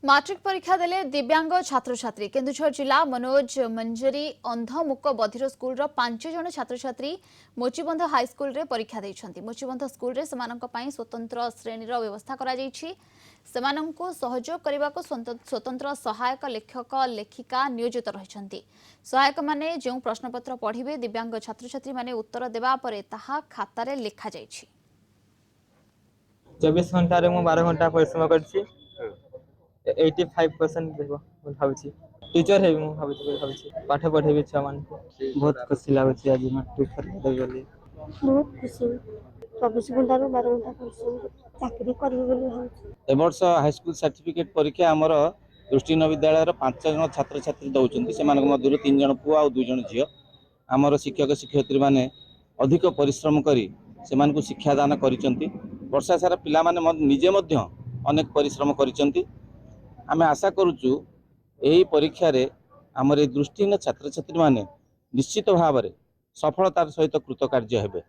Matric परीक्षा देले दिव्यांग छात्र छात्री केन्दुझर जिला मनोज मंजरी अंधमुक बधिर स्कूल 5 जन छात्र छात्री मोचीबंध हाईस्कल रे परीक्षा देइछंती। मोचीबंध स्कूल रे समानंक पई स्वतंत्र श्रेणीर व्यवस्था करा जाइछि। सेमानंकु सहयोग करबाको स्वतंत्र सहायक लेखक लेखिका नियोजित रहिछंती। सहायक माने जो प्रश्नपत्र पढ़िबे दिव्यांग छात्र छात्री माने उत्तर देबा परे ताहा खाता रे लेखा जाइछि। 24 घंटा रे मु 12 घंटा परिश्रम करछि। 85% भावुची टीचर है भावुची पाठ पढ़ेबी छुआ मान बहुत खुशी लागुची। आज मैट्रिक परीक्षा देली बहुत खुशी 24 घंटा रो 12 घंटा परिश्रम चाकरी करबे बोली भावुची। ए वर्ष हाई स्कूल सर्टिफिकेट परीक्षा आमर दृष्टिहीन विद्यालय 5 जन छात्र छात्री दौरान से मध्य 3 जन पुआ और 2 जन झील आमर शिक्षक शिक्षयित्री माने अधिक परिश्रम करी से शिक्षादान करिसेंती। वर्षा सारा पिला माने निजे मध्य अनेक परिश्रम करिसेंती। आमे आशा करूचु एही परीक्षा रे आमर ए दृष्टिहीन छात्र छात्री माने निश्चित भाव में सफलतार सहित कृतकार्य हेबे।